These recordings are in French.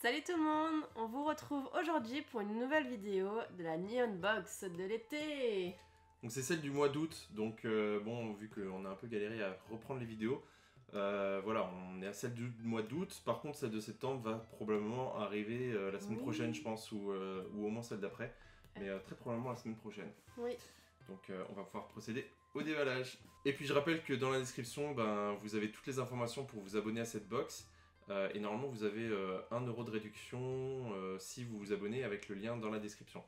Salut tout le monde, on vous retrouve aujourd'hui pour une nouvelle vidéo de la Neon Box de l'été. Donc c'est celle du mois d'août, donc bon, vu qu'on a un peu galéré à reprendre les vidéos, voilà, on est à celle du mois d'août. Par contre, celle de septembre va probablement arriver la semaine prochaine, je pense, ou au moins celle d'après, mais très probablement la semaine prochaine. Oui. Donc on va pouvoir procéder au déballage. Et puis je rappelle que dans la description, vous avez toutes les informations pour vous abonner à cette box. Et normalement, vous avez 1 € de réduction si vous vous abonnez avec le lien dans la description.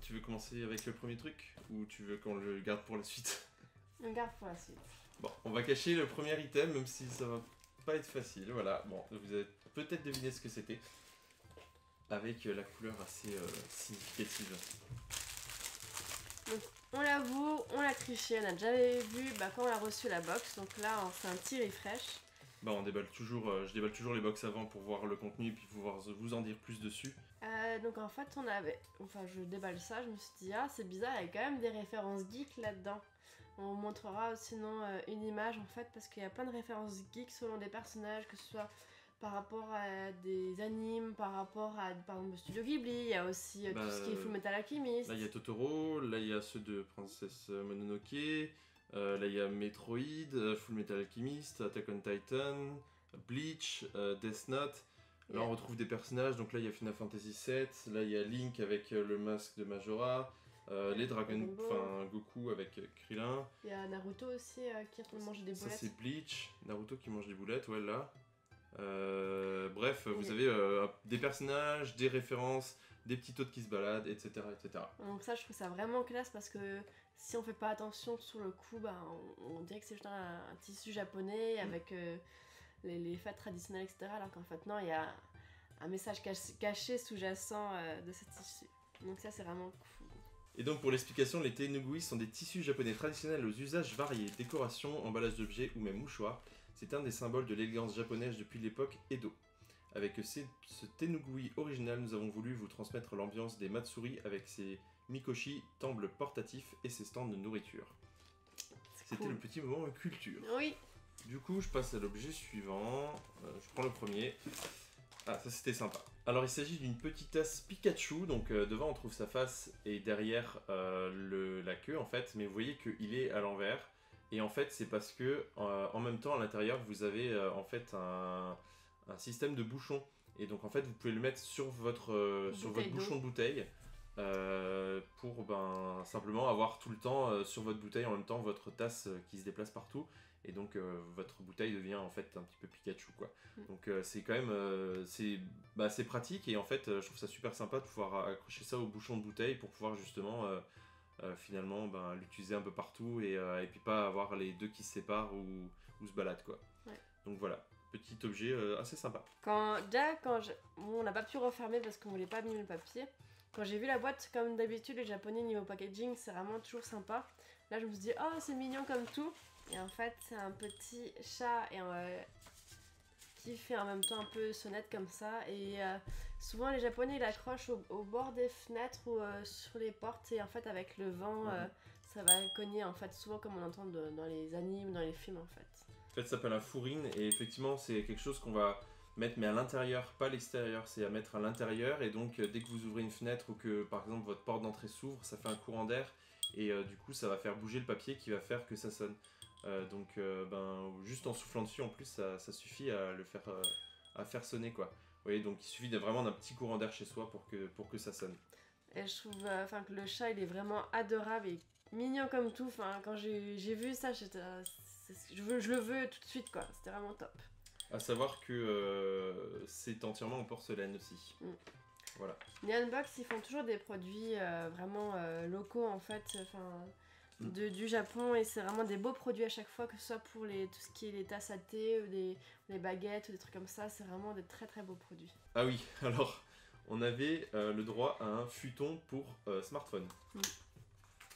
Tu veux commencer avec le premier truc ou tu veux qu'on le garde pour la suite? On garde pour la suite. Bon, on va cacher le premier item, même si ça va pas être facile. Voilà, bon, vous avez peut-être deviné ce que c'était, avec la couleur assez significative. Donc on l'avoue, on l'a triché, on a déjà vu quand on a reçu la box, donc là on fait un petit refresh. Bah on déballe toujours, je déballe toujours les box avant pour voir le contenu et puis pouvoir vous en dire plus dessus. Donc en fait je déballe ça, je me suis dit ah c'est bizarre, il y a quand même des références geeks là-dedans. On vous montrera sinon une image en fait parce qu'il y a plein de références geeks selon des personnages, que ce soit par rapport à des animes, par rapport à par exemple Studio Ghibli, il y a aussi tout ce qui est Full Metal Alchemist. Là il y a Totoro, là il y a ceux de Princess Mononoke, là il y a Metroid, Full Metal Alchemist, Attack on Titan, Bleach, Death Note. Là on retrouve des personnages, donc là il y a Final Fantasy VII, là il y a Link avec le masque de Majora, les dragons, enfin Goku avec Krillin. Il y a Naruto aussi qui est en train de manger des boulettes. Ça c'est Bleach, Naruto qui mange des boulettes, ouais là. Bref, vous avez des personnages, des références, des petits hôtes qui se baladent, etc., etc. Donc ça je trouve ça vraiment classe parce que si on fait pas attention sur le coup, on dirait que c'est juste un tissu japonais avec les fêtes traditionnelles, etc. Alors qu'en fait non, il y a un message caché sous-jacent de ce tissu. Donc ça c'est vraiment cool. Et donc pour l'explication, les tenugui sont des tissus japonais traditionnels aux usages variés, décoration, emballage d'objets ou même mouchoirs. C'est un des symboles de l'élégance japonaise depuis l'époque Edo. Avec ce tenugui original, nous avons voulu vous transmettre l'ambiance des Matsuri avec ses mikoshi, tembles portatifs et ses stands de nourriture. C'était cool. Le petit moment culture. Oui. Du coup, je passe à l'objet suivant. Je prends le premier. Ah, ça c'était sympa. Alors il s'agit d'une petite tasse Pikachu, donc devant on trouve sa face et derrière la queue en fait, mais vous voyez qu'il est à l'envers. Et en fait c'est parce que en même temps à l'intérieur vous avez en fait un système de bouchon. Et donc en fait vous pouvez le mettre sur votre bouchon de bouteille pour simplement avoir tout le temps sur votre bouteille en même temps votre tasse qui se déplace partout. Et donc votre bouteille devient en fait un petit peu Pikachu quoi. Donc c'est quand même c'est pratique et en fait je trouve ça super sympa de pouvoir accrocher ça au bouchon de bouteille pour pouvoir justement finalement l'utiliser un peu partout et puis pas avoir les deux qui se séparent ou se baladent quoi. Ouais. Donc voilà, petit objet assez sympa. Bon, on n'a pas pu refermer parce qu'on voulait pas abîmer le papier. Quand j'ai vu la boîte, comme d'habitude, les japonais niveau packaging, c'est vraiment toujours sympa. Là, je me suis dit, oh, c'est mignon comme tout. Et en fait, c'est un petit chat qui fait en même temps un peu sonnette comme ça. Et souvent, les japonais, ils l'accrochent au bord des fenêtres ou sur les portes. Et en fait, avec le vent, ça va cogner, en fait, souvent comme on entend dans les animes, dans les films, en fait. En fait, ça s'appelle un fourrine. Et effectivement, c'est quelque chose qu'on va mettre mais à l'intérieur, pas à l'extérieur, c'est à mettre à l'intérieur et donc dès que vous ouvrez une fenêtre ou que par exemple votre porte d'entrée s'ouvre, ça fait un courant d'air et du coup ça va faire bouger le papier qui va faire que ça sonne. Donc juste en soufflant dessus en plus ça suffit à le faire à faire sonner quoi. Vous voyez, donc il suffit vraiment d'un petit courant d'air chez soi pour que ça sonne. Et je trouve que le chat il est vraiment adorable et mignon comme tout. Quand j'ai vu ça, je le veux tout de suite quoi. C'était vraiment top. À savoir que c'est entièrement en porcelaine aussi. Voilà. Neon Box, ils font toujours des produits vraiment locaux en fait, du Japon et c'est vraiment des beaux produits à chaque fois, que ce soit pour tout ce qui est les tasses à thé ou des baguettes ou des trucs comme ça, c'est vraiment des très très beaux produits. Ah oui, alors on avait le droit à un futon pour smartphone.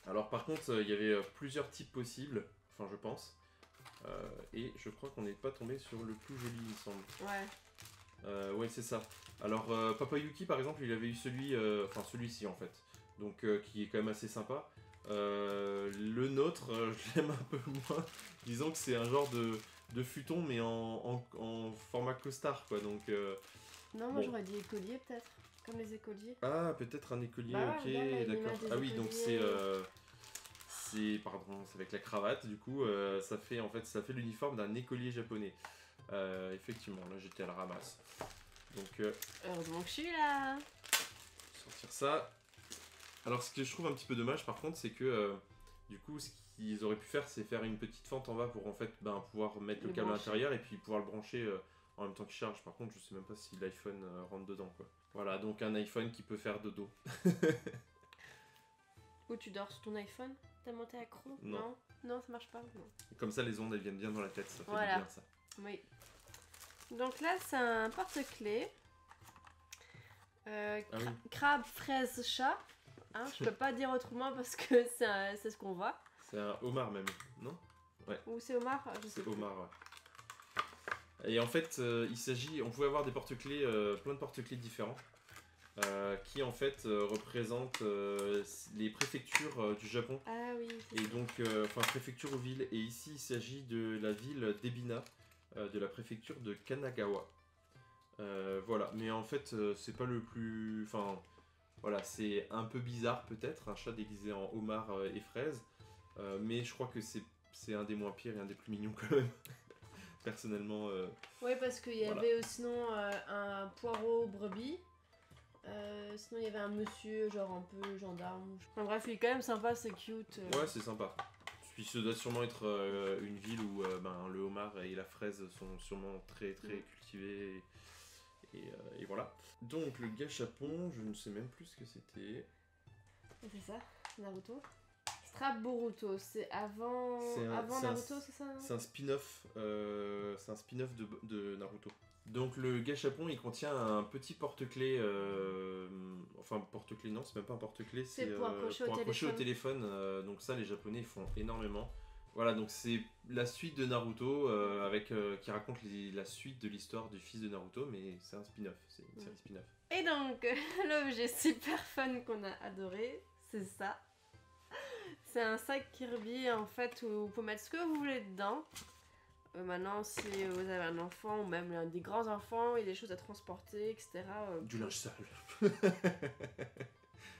Alors par contre, il y avait plusieurs types possibles, enfin je pense. Et je crois qu'on n'est pas tombé sur le plus joli, il me semble. Ouais. Ouais, c'est ça. Alors, Papa Yuki, par exemple, il avait eu enfin celui-ci en fait, donc qui est quand même assez sympa. Le nôtre, je l'aime un peu moins. Disons que c'est un genre de futon, mais en format costard, quoi. Donc, Non, moi bon. j'aurais dit écolier peut-être, comme les écoliers. Ah, peut-être un écolier, Bah ouais, ok, regarde, là, il y a une d'accord. image des Ah oui, donc écoliers. pardon, c'est avec la cravate, du coup, ça fait l'uniforme d'un écolier japonais. Effectivement, là j'étais à la ramasse. Donc, Heureusement que je suis là. sortir ça. Alors, ce que je trouve un petit peu dommage, par contre, c'est que du coup, ce qu'ils auraient pu faire, c'est faire une petite fente en bas pour en fait pouvoir mettre le Le câble à brancher. l'intérieur et puis pouvoir le brancher en même temps qu'il charge. Par contre, je sais même pas si l'iPhone rentre dedans, quoi. Voilà, donc un iPhone qui peut faire dodo. Ou tu dors sur ton iPhone? T'as monté accro? Non. Non, ça marche pas. Non. Comme ça, les ondes elles viennent bien dans la tête, ça fait Voilà. du bien ça. Oui. Donc là, c'est un porte-clés. Ah oui. Crabe, fraise, chat. Hein, je peux pas dire autrement parce que c'est ce qu'on voit. C'est un homard même, non? Ou c'est Omar? Je sais C'est plus. homard, ouais. Et en fait, on pouvait avoir des porte-clés, plein de porte-clés différents, qui en fait représentent les préfectures du Japon. Ah oui. Et donc, enfin, préfecture ou ville. Et ici, il s'agit de la ville d'Ebina, de la préfecture de Kanagawa. Voilà, mais en fait, c'est pas le plus. Enfin, voilà, c'est un peu bizarre peut-être, un chat déguisé en homard et fraise. Mais je crois que c'est un des moins pires et un des plus mignons quand même. Personnellement. Oui, parce qu'il y Voilà. avait sinon un poireau brebis. Sinon, il y avait un monsieur, genre un peu gendarme. Enfin, bref, il est quand même sympa, c'est cute. Ouais, c'est sympa. Puis ça doit sûrement être une ville où le homard et la fraise sont sûrement très très cultivés. Et voilà. Donc le gâchapon, je ne sais même plus ce que c'était. Et c'est ça, Naruto. Strap Boruto, c'est avant Naruto, c'est ça, non? C'est un spin-off. C'est un spin-off de Naruto. Donc le gâchapon, il contient un petit porte-clés. Enfin porte-clés non, c'est même pas un porte-clés, C'est pour accrocher au au téléphone. Donc ça, les Japonais ils font énormément. Voilà, donc c'est la suite de Naruto qui raconte la suite de l'histoire du fils de Naruto, mais c'est un spin-off, c'est une série spin-off. Et donc, l'objet super fun qu'on a adoré, c'est ça. C'est un sac Kirby en fait où vous pouvez mettre ce que vous voulez dedans. Maintenant, si vous avez un enfant ou même des grands enfants, il y a des choses à transporter, etc. Du linge sale.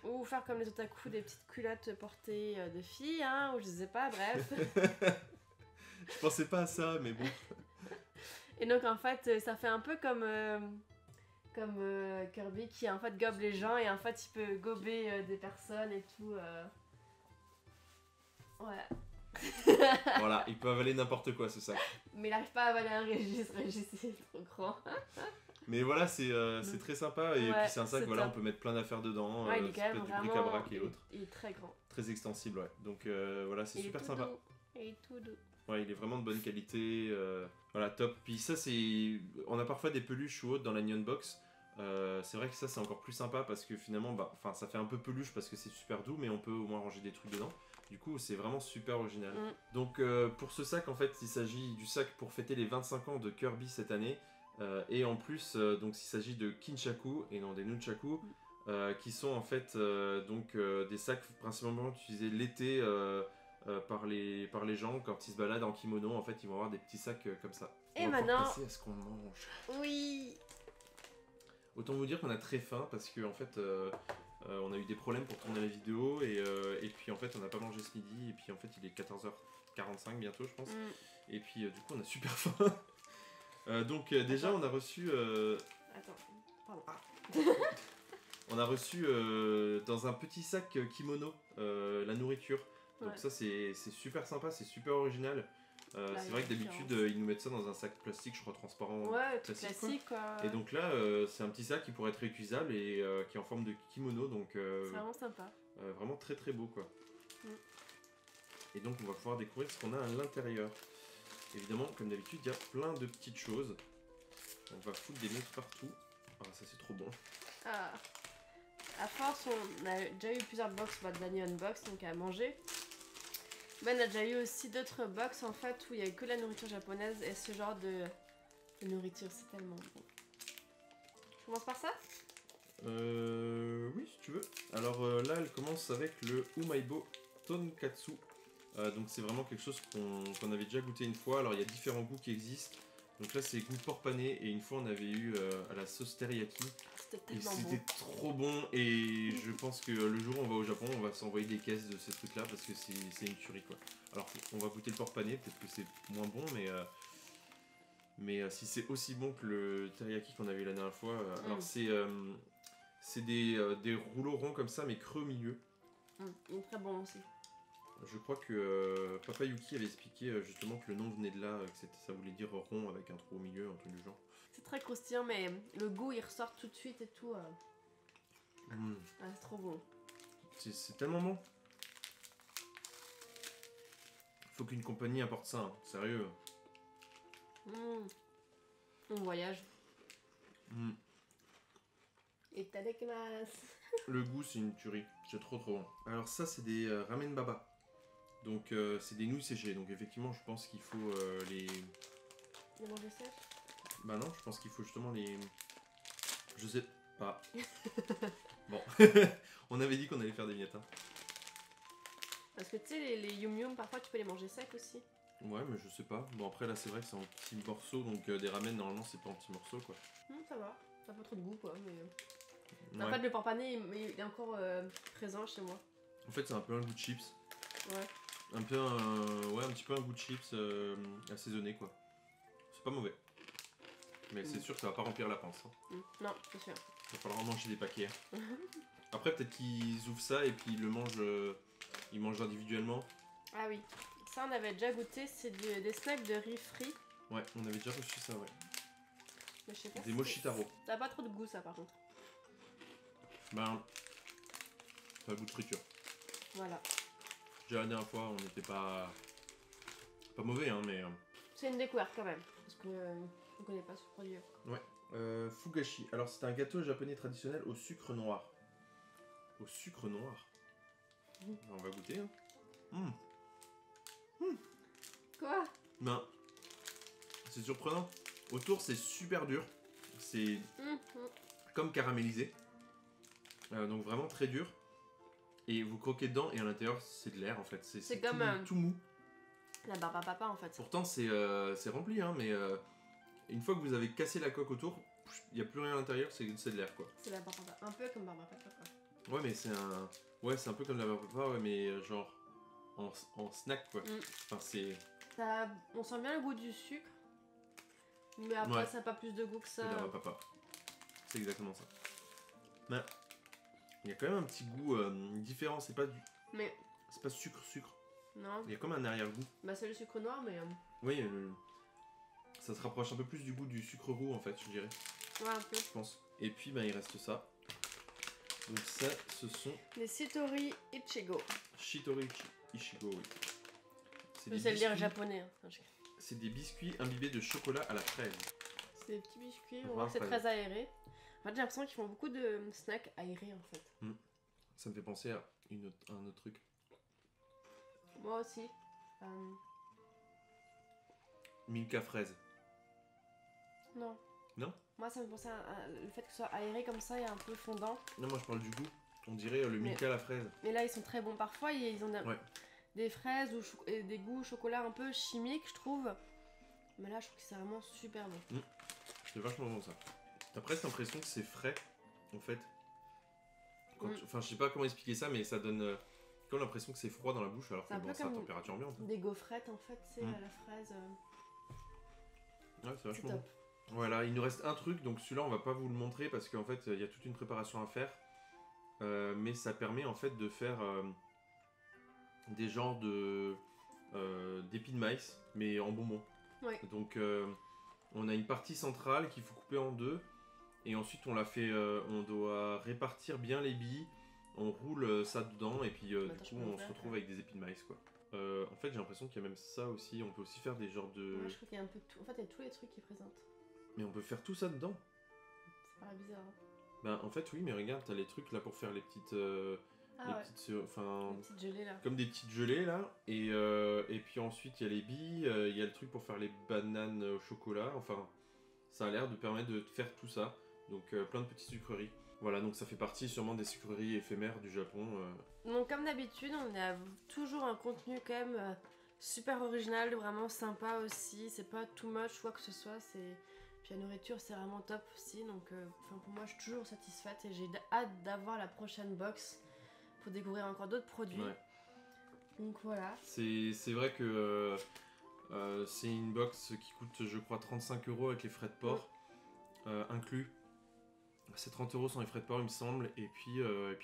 Ou faire comme les otaku, des petites culottes portées de filles, hein, ou je sais pas, bref. Je pensais pas à ça, mais bon. Et donc en fait, ça fait un peu comme Kirby qui en fait gobe les gens et en fait il peut gober des personnes et tout. Ouais. Voilà, il peut avaler n'importe quoi, ce sac. Mais il arrive pas à avaler un Régis, Régis il est trop grand. Mais voilà, c'est très sympa. Et Ouais, puis c'est un sac, c'est voilà, top. on peut mettre plein d'affaires dedans. Ouais, il est ça quand peut même être du vraiment. bric-à-brac et autres. Il est très grand. Très extensible, ouais. Donc voilà, c'est Il est super tout sympa. doux. Il est tout doux. Ouais, il est vraiment de bonne qualité. Voilà, top. Puis ça, c'est. On a parfois des peluches ou autres dans la Nyan Box. C'est vrai que ça, c'est encore plus sympa parce que finalement, ça fait un peu peluche parce que c'est super doux, mais on peut au moins ranger des trucs dedans. Du coup, c'est vraiment super original. Donc, pour ce sac, en fait, il s'agit du sac pour fêter les 25 ans de Kirby cette année. Et en plus, donc, il s'agit de Kinchaku et non des Nunchaku, qui sont en fait des sacs principalement utilisés l'été par les gens quand ils se baladent en kimono. En fait, ils vont avoir des petits sacs comme ça. Et on va maintenant. passer à ce qu'on mange. Oui. Autant vous dire qu'on a très faim parce que en fait. On a eu des problèmes pour tourner la vidéo et puis en fait on n'a pas mangé ce midi et puis en fait il est 14h45 bientôt je pense et puis du coup on a super faim. Donc déjà on a reçu Attends, pardon. on a reçu dans un petit sac kimono la nourriture. Donc ça c'est super sympa, c'est super original. C'est vrai que d'habitude ils nous mettent ça dans un sac plastique, je crois transparent. Ouais, tout classique quoi. Et donc là c'est un petit sac qui pourrait être réutilisable et qui est en forme de kimono, donc c'est vraiment sympa. vraiment très très beau quoi. Et donc on va pouvoir découvrir ce qu'on a à l'intérieur. Évidemment comme d'habitude il y a plein de petites choses. On va foutre des notes partout. Ah ça c'est trop bon. Ah. À force on a déjà eu plusieurs box de la Nyan Box donc à manger. Ben, on a déjà eu aussi d'autres box en fait où il n'y avait que la nourriture japonaise et ce genre de nourriture, c'est tellement bon. commence par ça? Oui, si tu veux. Alors là, elle commence avec le Umaibo Tonkatsu. Donc c'est vraiment quelque chose qu'on avait déjà goûté une fois. Alors il y a différents goûts qui existent. Donc là, c'est goût porc pané. Et une fois, on avait eu à la sauce teriyaki. C'était Et tellement c'était bon. trop bon. Et je pense que le jour où on va au Japon, on va s'envoyer des caisses de ces trucs-là parce que c'est une tuerie quoi. Alors on va goûter le porc pané. Peut-être que c'est moins bon, mais si c'est aussi bon que le teriyaki qu'on avait eu la dernière fois, alors c'est des rouleaux ronds comme ça, mais creux au milieu. Il est très bon aussi. Je crois que Papa Yuki avait expliqué justement que le nom venait de là, que ça voulait dire rond avec un trou au milieu, un truc du genre. C'est très croustillant, mais le goût il ressort tout de suite et tout. C'est trop bon. C'est tellement bon. Faut qu'une compagnie importe ça, hein. Sérieux. On voyage. Mm. Itadakimasu. Le goût, c'est une tuerie. C'est trop bon. Alors ça, c'est des ramen baba. Donc c'est des nouilles séchées. Donc effectivement, je pense qu'il faut les... Les manger sèches? Bah non, je pense qu'il faut justement les... Je sais pas. Bon. On avait dit qu'on allait faire des miettes. Hein. Parce que tu sais, les yum yum, parfois tu peux les manger secs aussi. Ouais, mais je sais pas. Bon, après là, c'est vrai que c'est en petits morceaux. Donc des ramen, normalement, c'est pas en petits morceaux quoi. Ça va. Ça n'a pas trop de goût quoi. Mais... Ouais. En fait, le porc pané, il est encore présent chez moi. En fait, c'est un peu un goût de chips. Ouais. Un peu un petit peu un goût de chips assaisonné quoi. C'est pas mauvais. Mais c'est sûr que ça va pas remplir la panse. Hein. Non, c'est sûr. Il va falloir en manger des paquets. Hein. Après, peut-être qu'ils ouvrent ça et puis ils le mangent, ils mangent individuellement. Ah oui. Ça, on avait déjà goûté. C'est des snacks de riz frit. Ouais, on avait déjà reçu ça, ouais. Mais je sais pas Des mochitaro. Ça a pas trop de goût, ça, par contre. Ben, ça a goût de friture. Voilà. Déjà la dernière fois, on n'était pas mauvais, hein, mais... C'est une découverte quand même. Parce que on connaît pas ce produit. Ouais. Fugashi. Alors, c'est un gâteau japonais traditionnel au sucre noir. Au sucre noir. On va goûter. Hein. Quoi? Ben, c'est surprenant. Autour, c'est super dur. C'est comme caramélisé. Donc vraiment très dur. Et vous croquez dedans et à l'intérieur, c'est de l'air en fait. C'est comme tout mou. La barbe à papa en fait. Pourtant, c'est rempli, hein, mais une fois que vous avez cassé la coque autour, il n'y a plus rien à l'intérieur, c'est de l'air quoi. C'est la barbe à papa. Un peu comme barbe à papa quoi. Ouais, mais c'est un... Ouais, c'est un peu comme la barbe à papa, ouais, mais genre en snack quoi. Enfin, c'est... On sent bien le goût du sucre. Mais après, ça n'a pas plus de goût que ça. C'est la barbe à papa. C'est exactement ça. Mais il y a quand même un petit goût différent, c'est pas du... Mais... C'est pas sucre. Non. Il y a comme un arrière-goût. Bah c'est le sucre noir mais... Oui, ça se rapproche un peu plus du goût du sucre roux en fait, je dirais. Ouais, un peu. Je pense. Et puis il reste ça. Donc ça, ce sont... Les Shitori Ichigo. Shitori Ichigo, oui. Je sais le dire japonais. Hein. C'est des biscuits imbibés de chocolat à la fraise. C'est des petits biscuits, on voit que c'est très aéré. En fait j'ai l'impression qu'ils font beaucoup de snacks aérés en fait. Ça me fait penser à un autre truc. Moi aussi. Milka fraise. Non. Non? Moi ça me fait penser à le fait que ce soit aéré comme ça et un peu fondant. Non, moi je parle du goût. On dirait le Milka à la fraise. Mais là ils sont très bons. Parfois ils ont des fraises ou des goûts chocolat un peu chimiques je trouve. Mais là je trouve que c'est vraiment super bon. C'est vachement bon ça. T'as presque l'impression que c'est frais en fait. Enfin je sais pas comment expliquer ça mais ça donne comme l'impression que c'est froid dans la bouche alors que bon, c'est à température ambiante. Des gaufrettes en fait c'est à la fraise. Ouais c'est vachement bon. Voilà, il nous reste un truc donc celui-là on va pas vous le montrer parce qu'en fait il y a toute une préparation à faire. Mais ça permet en fait de faire des genres d'épis de maïs mais en bonbons. Ouais. Donc on a une partie centrale qu'il faut couper en deux et ensuite on doit répartir bien les billes, on roule ça dedans et puis du coup on se retrouve avec des épis de maïs quoi. En fait j'ai l'impression qu'il y a même ça aussi, on peut aussi faire des genres de... Ouais, je crois qu'il y a un peu de tout, en fait il y a tous les trucs qui présentent. Mais on peut faire tout ça dedans. Ça paraît bizarre. Hein. Ben en fait oui mais regarde t'as les trucs là pour faire les petites... petites gelées là. Comme des petites gelées là, et puis ensuite il y a les billes, il y a le truc pour faire les bananes au chocolat, enfin ça a l'air de permettre de faire tout ça. Donc plein de petites sucreries. Voilà, donc ça fait partie sûrement des sucreries éphémères du Japon. Donc comme d'habitude, on a toujours un contenu quand même super original, vraiment sympa aussi. C'est pas too much quoi que ce soit. Puis la nourriture c'est vraiment top aussi. Donc pour moi je suis toujours satisfaite et j'ai hâte d'avoir la prochaine box pour découvrir encore d'autres produits. Ouais. Donc voilà. C'est vrai que c'est une box qui coûte je crois 35 € avec les frais de port inclus. C'est 30 € sans les frais de port il me semble. Et puis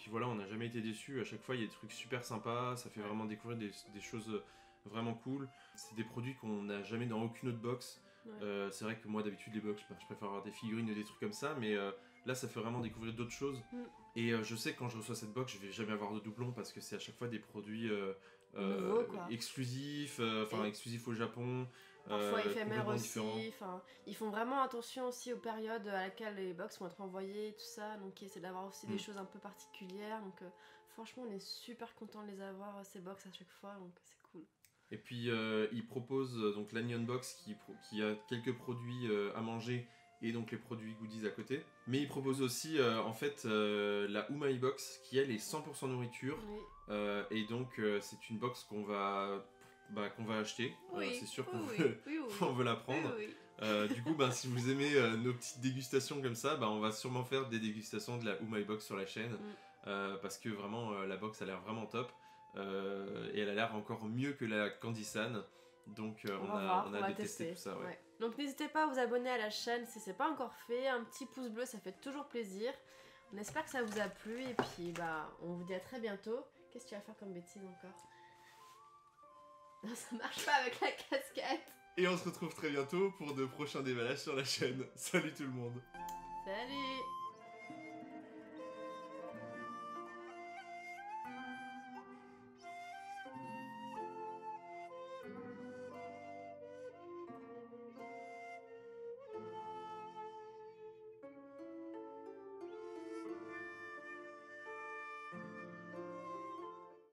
voilà, on n'a jamais été déçus. À chaque fois il y a des trucs super sympas. Ça fait vraiment découvrir des choses vraiment cool. C'est des produits qu'on n'a jamais dans aucune autre box. Ouais. C'est vrai que moi d'habitude les box je préfère avoir des figurines ou des trucs comme ça. Mais là ça fait vraiment découvrir d'autres choses. Et je sais que quand je reçois cette box je vais jamais avoir de doublons parce que c'est à chaque fois des produits nouveau, exclusifs, exclusifs au Japon. Parfois éphémères aussi, ils font vraiment attention aussi aux périodes à laquelle les box vont être envoyées, tout ça, donc ils essaient d'avoir aussi des choses un peu particulières, donc franchement on est super content de les avoir ces box à chaque fois, donc c'est cool. Et puis ils proposent donc l'Anion Box qui a quelques produits à manger et donc les produits goodies à côté, mais ils proposent aussi en fait la Umai Box qui elle est 100% nourriture, oui. Et donc c'est une box qu'on va acheter, oui. C'est sûr qu'on veut la prendre. Oui. Du coup, si vous aimez nos petites dégustations comme ça, on va sûrement faire des dégustations de la Umai Box sur la chaîne, parce que vraiment la box a l'air vraiment top, et elle a l'air encore mieux que la Candy-san, donc on a tester tout ça. Ouais. Donc n'hésitez pas à vous abonner à la chaîne si c'est pas encore fait, un petit pouce bleu ça fait toujours plaisir. On espère que ça vous a plu et puis on vous dit à très bientôt. Qu'est-ce que tu vas faire comme bêtise encore? Non, ça marche pas avec la casquette. Et on se retrouve très bientôt pour de prochains déballages sur la chaîne. Salut tout le monde. Salut.